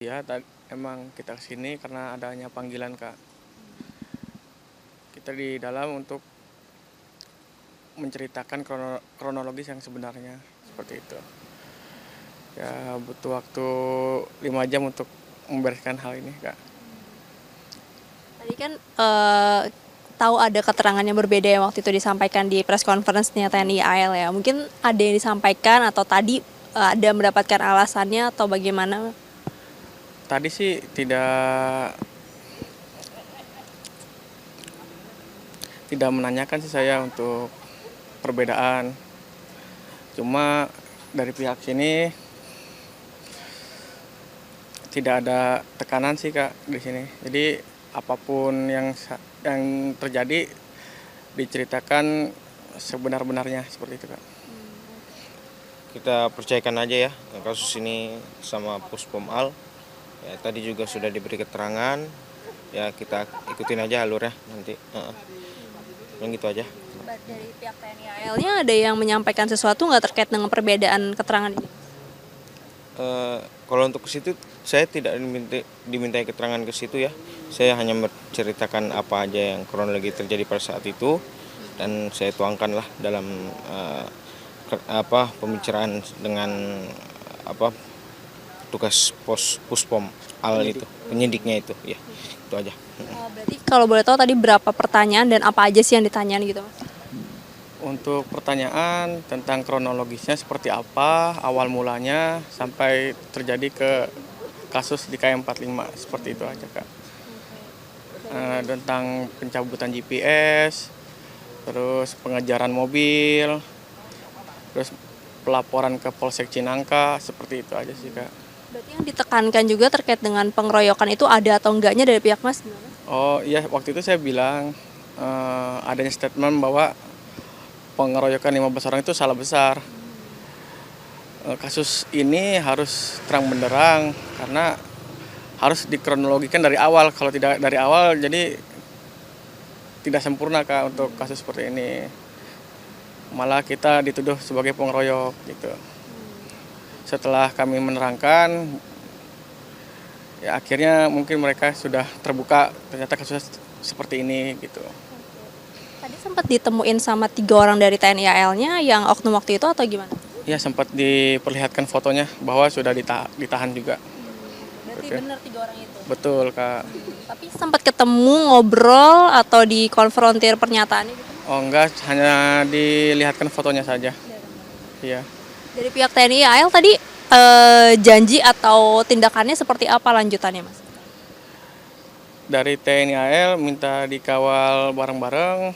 Iya, emang kita kesini karena adanya panggilan, Kak. Kita di dalam untuk menceritakan kronologis yang sebenarnya, seperti itu. Ya, butuh waktu 5 jam untuk membereskan hal ini, Kak. Tadi kan tahu ada keterangan yang berbeda yang waktu itu disampaikan di press conference-nya TNI AL ya. Mungkin ada yang disampaikan atau tadi ada mendapatkan alasannya atau bagaimana? Tadi sih tidak menanyakan sih saya untuk perbedaan. Cuma dari pihak sini tidak ada tekanan sih, Kak, di sini. Jadi apapun yang terjadi diceritakan sebenar-benarnya, seperti itu, Kak. Kita percayakan aja ya kasus ini sama Puspom Al. Ya, tadi juga sudah diberi keterangan. Ya kita ikutin aja alurnya nanti. Yang gitu aja. Dari pihak TNI AL-nya ada yang menyampaikan sesuatu nggak terkait dengan perbedaan keterangan ini? Kalau untuk ke situ saya tidak dimintai keterangan ke situ ya. Saya hanya menceritakan apa aja yang kronologi terjadi pada saat itu dan saya tuangkan lah dalam pembicaraan dengan tugas Puspom Al itu, penyidiknya itu ya. Itu aja. Berarti kalau boleh tahu tadi berapa pertanyaan dan apa aja sih yang ditanyain gitu, Mas? Untuk pertanyaan tentang kronologisnya seperti apa, awal mulanya sampai terjadi ke kasus di KM45, seperti itu aja, Kak. Tentang pencabutan GPS, terus pengejaran mobil, terus pelaporan ke Polsek Cinangka, seperti itu aja sih, Kak. Berarti yang ditekankan juga terkait dengan pengeroyokan itu ada atau enggaknya dari pihak Mas gimana? Oh iya, waktu itu saya bilang adanya statement bahwa pengeroyokan 15 orang itu salah besar. Kasus ini harus terang benderang karena harus dikronologikan dari awal. Kalau tidak dari awal jadi tidak sempurna, Kak, untuk kasus seperti ini. Malah kita dituduh sebagai pengeroyok gitu. Setelah kami menerangkan, ya akhirnya mungkin mereka sudah terbuka ternyata kasusnya seperti ini gitu. Tadi sempat ditemuin sama 3 orang dari TNI AL-nya yang oknum waktu itu atau gimana? Ya sempat diperlihatkan fotonya bahwa sudah ditahan juga. Berarti Oke. benar 3 orang itu? Betul, Kak. Tapi sempat ketemu, ngobrol, atau dikonfrontir pernyataannya gitu? Oh enggak, hanya dilihatkan fotonya saja. Iya. Dari pihak TNI AL tadi janji atau tindakannya seperti apa lanjutannya, Mas? Dari TNI AL minta dikawal bareng-bareng.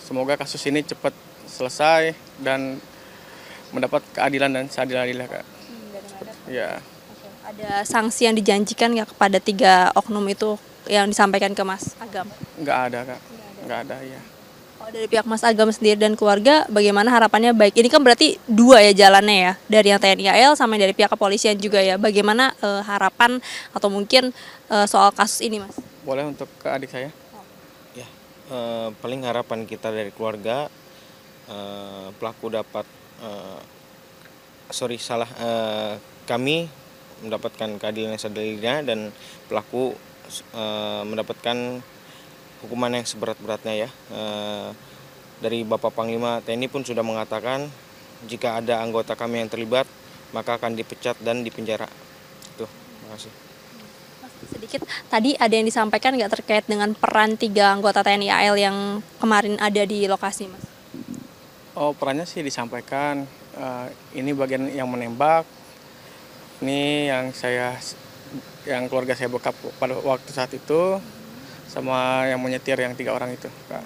Semoga kasus ini cepat selesai dan mendapat keadilan dan seadil-adilnya, Kak. Iya. Ada sanksi yang dijanjikan nggak kepada 3 oknum itu yang disampaikan ke Mas Agam? Enggak ada, Kak. Enggak ada, ya. Kalau dari pihak Mas Agam sendiri dan keluarga, bagaimana harapannya baik? Ini kan berarti 2 ya jalannya ya, dari yang TNI AL sama dari pihak kepolisian juga ya. Bagaimana harapan atau mungkin soal kasus ini, Mas? Boleh untuk ke adik saya? Ya, paling harapan kita dari keluarga pelaku dapat kami mendapatkan keadilan yang seadil-adilnya dan pelaku mendapatkan hukuman yang seberat-beratnya ya. Dari Bapak Panglima TNI pun sudah mengatakan jika ada anggota kami yang terlibat maka akan dipecat dan dipenjara. Itu, terima kasih. Sedikit, tadi ada yang disampaikan nggak terkait dengan peran 3 anggota TNI AL yang kemarin ada di lokasi, Mas? Oh, perannya sih disampaikan. Ini bagian yang menembak. Ini yang keluarga saya bekap pada waktu saat itu, sama yang menyetir yang 3 orang itu, Kak.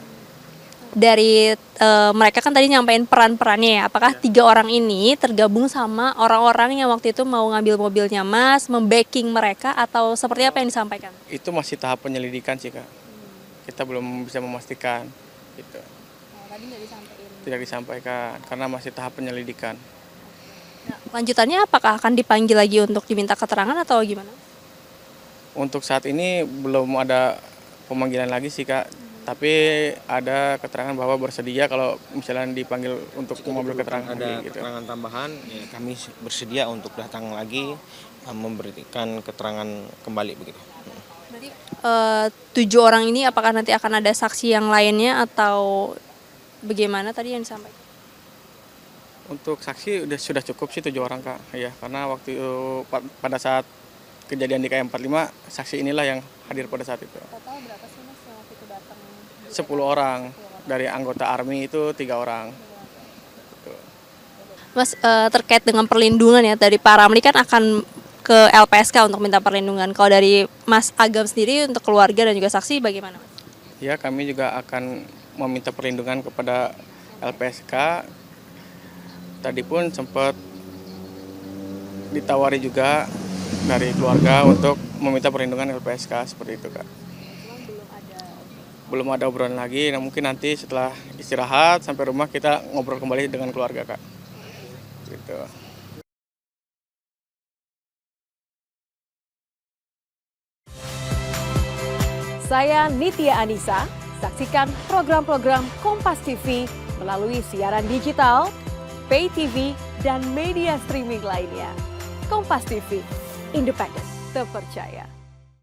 Dari mereka kan tadi nyampein peran-perannya ya. Apakah 3 orang ini tergabung sama orang-orang yang waktu itu mau ngambil mobilnya Mas, membacking mereka atau seperti apa yang disampaikan? Itu masih tahap penyelidikan sih, Kak. Kita belum bisa memastikan gitu. Tadi nggak disampaikan. Tidak disampaikan karena masih tahap penyelidikan. Nah, lanjutannya apakah akan dipanggil lagi untuk diminta keterangan atau gimana? Untuk saat ini belum ada pemanggilan lagi sih, Kak. Tapi ada keterangan bahwa bersedia kalau misalnya dipanggil untuk mengambil keterangan Ada lagi gitu. keterangan tambahan, ya kami bersedia untuk datang lagi memberikan keterangan kembali begitu. Berarti 7 orang ini apakah nanti akan ada saksi yang lainnya atau bagaimana tadi yang disampaikan? Untuk saksi sudah cukup sih 7 orang Kak. Ya, karena waktu itu pada saat kejadian di KM 45 saksi inilah yang hadir pada saat itu. Total berapa sih Mas yang waktu itu datang? 10 orang. Dari anggota ARMY itu 3 orang. Mas, terkait dengan perlindungan ya, dari Pak Ramli kan akan ke LPSK untuk minta perlindungan. Kalau dari Mas Agam sendiri untuk keluarga dan juga saksi bagaimana Mas? Ya, kami juga akan meminta perlindungan kepada LPSK. Tadi pun sempat ditawari juga dari keluarga untuk meminta perlindungan LPSK seperti itu Kak. Belum ada obrolan lagi, nah mungkin nanti setelah istirahat sampai rumah kita ngobrol kembali dengan keluarga Kak. Gitu. Saya Nitya Anissa, saksikan program-program Kompas TV melalui siaran digital, pay TV, dan media streaming lainnya. Kompas TV, independen, terpercaya.